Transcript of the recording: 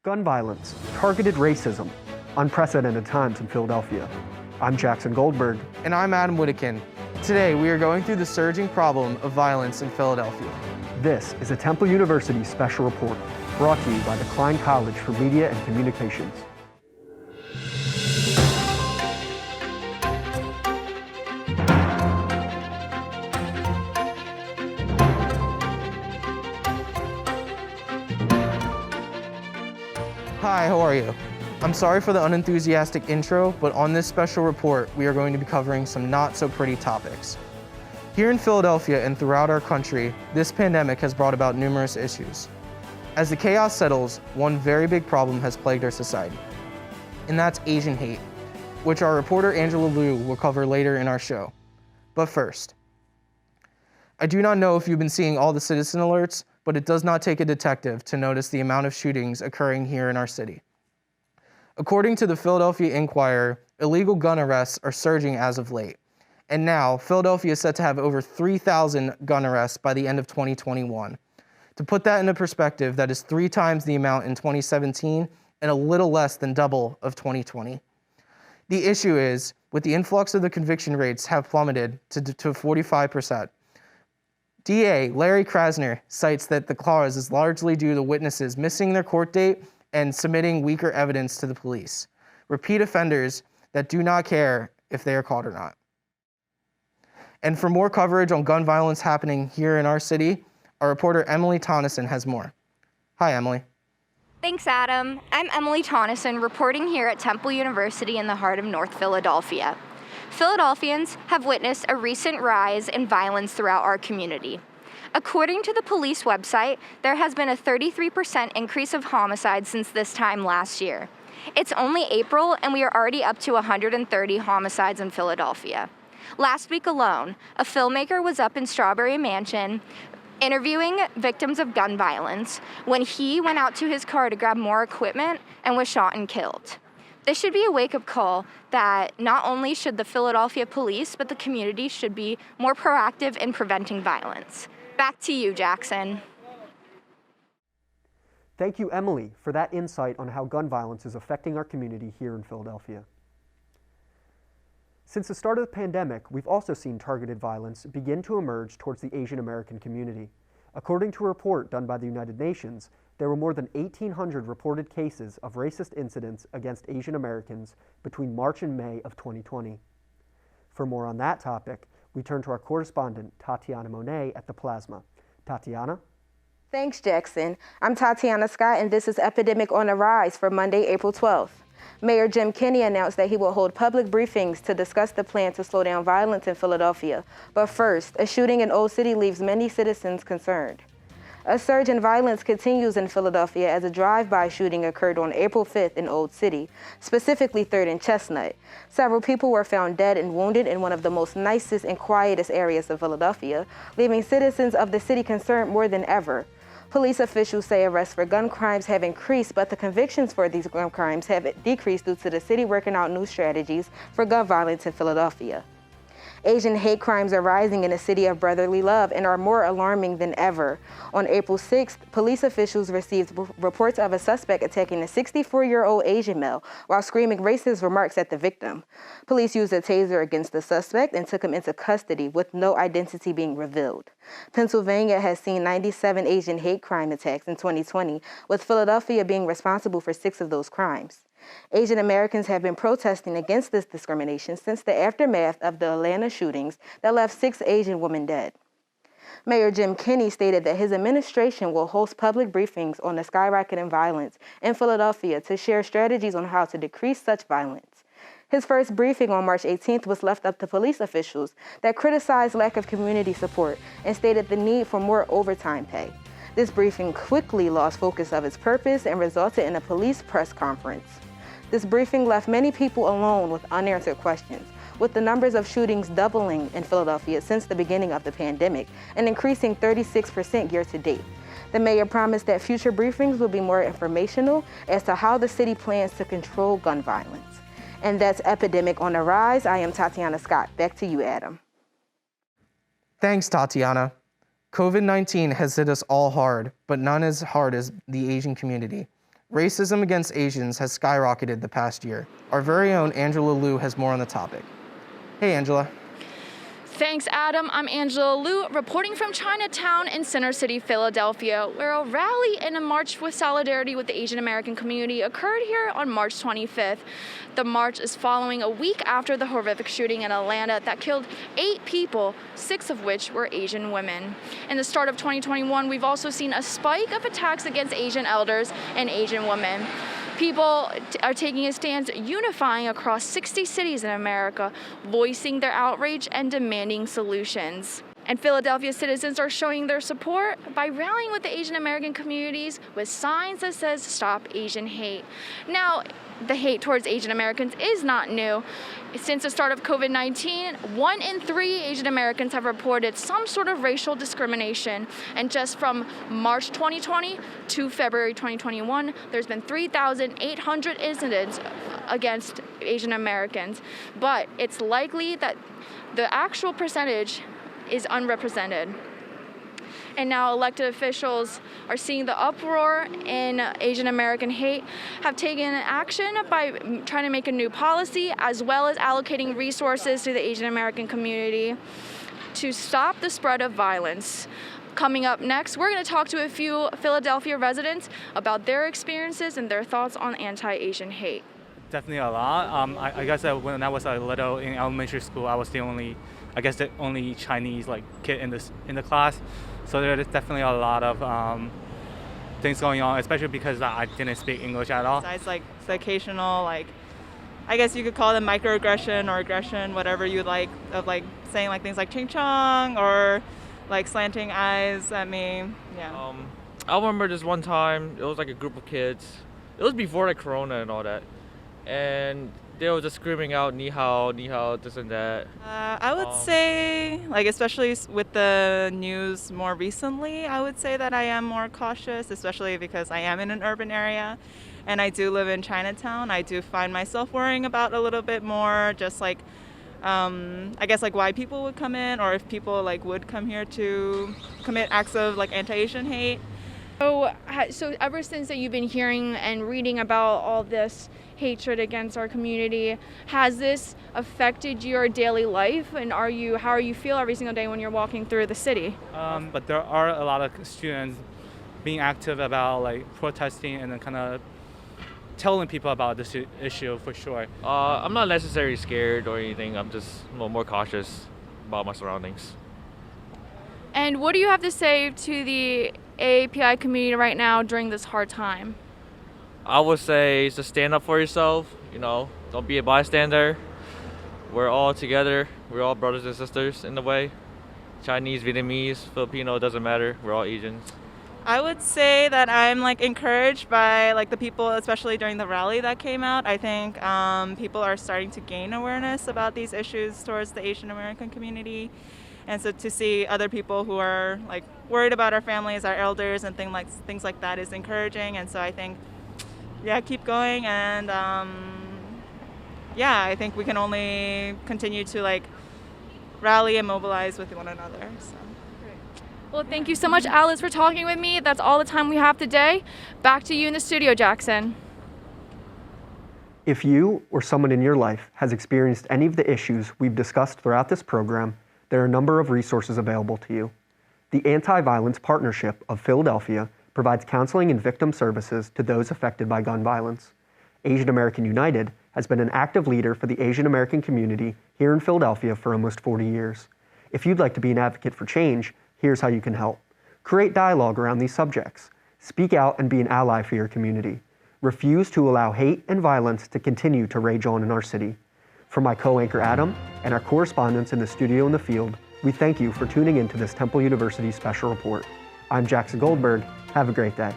Gun violence, targeted racism, unprecedented times in Philadelphia. I'm Jackson Goldberg. And I'm Adam Whittakin. Today, we are going through the surging problem of violence in Philadelphia. This is a Temple University special report brought to you by the Klein College for Media and Communications. Hi, how are you? I'm sorry for the unenthusiastic intro, but on this special report, we are going to be covering some not so pretty topics. Here in Philadelphia and throughout our country, this pandemic has brought about numerous issues. As the chaos settles, one very big problem has plagued our society, and that's Asian hate, which our reporter Angela Liu will cover later in our show. But first, I do not know if you've been seeing all the citizen alerts, but it does not take a detective to notice the amount of shootings occurring here in our city. According to the Philadelphia Inquirer, illegal gun arrests are surging as of late. And now, Philadelphia is set to have over 3,000 gun arrests by the end of 2021. To put that into perspective, that is 3 times the amount in 2017 and a little less than double of 2020. The issue is, with the influx of the conviction rates have plummeted to 45%. DA Larry Krasner cites that the cause is largely due to witnesses missing their court date and submitting weaker evidence to the police. Repeat offenders that do not care if they are caught or not. And for more coverage on gun violence happening here in our city, our reporter Emily Tonneson has more. Hi, Emily. Thanks, Adam. I'm Emily Tonneson, reporting here at Temple University in the heart of North Philadelphia. Philadelphians have witnessed a recent rise in violence throughout our community. According to the police website, there has been a 33% increase of homicides since this time last year. It's only April, and we are already up to 130 homicides in Philadelphia. Last week alone, a filmmaker was up in Strawberry Mansion interviewing victims of gun violence when he went out to his car to grab more equipment and was shot and killed. This should be a wake-up call that not only should the Philadelphia police, but the community should be more proactive in preventing violence. Back to you, Jackson. Thank you, Emily, for that insight on how gun violence is affecting our community here in Philadelphia. Since the start of the pandemic, we've also seen targeted violence begin to emerge towards the Asian American community. According to a report done by the United Nations, there were more than 1,800 reported cases of racist incidents against Asian Americans between March and May of 2020. For more on that topic, we turn to our correspondent, Tatiana Monet at the Plasma. Tatiana? Thanks, Jackson. I'm Tatiana Scott, and this is Epidemic on the Rise for Monday, April 12th. Mayor Jim Kenney announced that he will hold public briefings to discuss the plan to slow down violence in Philadelphia. But first, a shooting in Old City leaves many citizens concerned. A surge in violence continues in Philadelphia as a drive-by shooting occurred on April 5th in Old City, specifically 3rd and Chestnut. Several people were found dead and wounded in one of the most nicest and quietest areas of Philadelphia, leaving citizens of the city concerned more than ever. Police officials say arrests for gun crimes have increased, but the convictions for these gun crimes have decreased due to the city working out new strategies for gun violence in Philadelphia. Asian hate crimes are rising in the city of brotherly love and are more alarming than ever. On April 6th, police officials received reports of a suspect attacking a 64-year-old Asian male while screaming racist remarks at the victim. Police used a taser against the suspect and took him into custody with no identity being revealed. Pennsylvania has seen 97 Asian hate crime attacks in 2020, with Philadelphia being responsible for 6 of those crimes. Asian Americans have been protesting against this discrimination since the aftermath of the Atlanta shootings that left 6 Asian women dead. Mayor Jim Kenney stated that his administration will host public briefings on the skyrocketing violence in Philadelphia to share strategies on how to decrease such violence. His first briefing on March 18th was left up to police officials that criticized lack of community support and stated the need for more overtime pay. This briefing quickly lost focus of its purpose and resulted in a police press conference. This briefing left many people alone with unanswered questions, with the numbers of shootings doubling in Philadelphia since the beginning of the pandemic and increasing 36% year to date. The mayor promised that future briefings will be more informational as to how the city plans to control gun violence. And that's Epidemic on the Rise. I am Tatiana Scott. Back to you, Adam. Thanks, Tatiana. COVID-19 has hit us all hard, but none as hard as the Asian community. Racism against Asians has skyrocketed the past year. Our very own Angela Liu has more on the topic. Hey, Angela. Thanks, Adam. I'm Angela Liu, reporting from Chinatown in Center City, Philadelphia, where a rally and a march with solidarity with the Asian American community occurred here on March 25th. The march is following a week after the horrific shooting in Atlanta that killed 8 people, 6 of which were Asian women. In the start of 2021, we've also seen a spike of attacks against Asian elders and Asian women. People are taking a stance, unifying across 60 cities in America, voicing their outrage and demanding solutions. And Philadelphia citizens are showing their support by rallying with the Asian American communities with signs that says "Stop Asian Hate." Now, the hate towards Asian Americans is not new. Since the start of COVID-19, 1 in 3 Asian Americans have reported some sort of racial discrimination. And just from March 2020 to February 2021, there's been 3,800 incidents against Asian Americans. But it's likely that the actual percentage is unrepresented. And now elected officials are seeing the uproar in Asian American hate, have taken action by trying to make a new policy, as well as allocating resources to the Asian American community to stop the spread of violence. Coming up next, we're going to talk to a few Philadelphia residents about their experiences and their thoughts on anti-Asian hate. Definitely a lot. I guess that when I was little in elementary school, I was the only Chinese kid in the class. So there's definitely a lot of things going on, especially because I didn't speak English at all. Besides the occasional, I guess you could call them microaggression or aggression, whatever you would like, of saying things like ching chong or slanting eyes at me. Yeah. I remember this one time, it was a group of kids. It was before Corona and all that. And they were just screaming out ni hao, this and that. I would say, especially with the news more recently, I would say that I am more cautious, especially because I am in an urban area and I do live in Chinatown. I do find myself worrying about a little bit more just I guess why people would come in, or if people would come here to commit acts of anti-Asian hate. So ever since that you've been hearing and reading about all this hatred against our community, has this affected your daily life, and how are you feel every single day when you're walking through the city? But there are a lot of students being active about protesting and then kind of telling people about this issue for sure. I'm not necessarily scared or anything. I'm just more cautious about my surroundings. And what do you have to say to the AAPI community right now during this hard time? I would say just stand up for yourself, don't be a bystander. We're all together. We're all brothers and sisters in a way. Chinese, Vietnamese, Filipino, doesn't matter. We're all Asians. I would say that I'm encouraged by the people, especially during the rally that came out. I think people are starting to gain awareness about these issues towards the Asian American community. And so to see other people who are worried about our families, our elders, and things like that is encouraging. And so I think, keep going. And I think we can only continue to rally and mobilize with one another. So. Well, thank you so much, Alice, for talking with me. That's all the time we have today. Back to you in the studio, Jackson. If you or someone in your life has experienced any of the issues we've discussed throughout this program, there are a number of resources available to you. The Anti-Violence Partnership of Philadelphia provides counseling and victim services to those affected by gun violence. Asian American United has been an active leader for the Asian American community here in Philadelphia for almost 40 years. If you'd like to be an advocate for change, here's how you can help. Create dialogue around these subjects. Speak out and be an ally for your community. Refuse to allow hate and violence to continue to rage on in our city. For my co-anchor Adam and our correspondents in the studio and the field, we thank you for tuning into this Temple University special report. I'm Jackson Goldberg. Have a great day.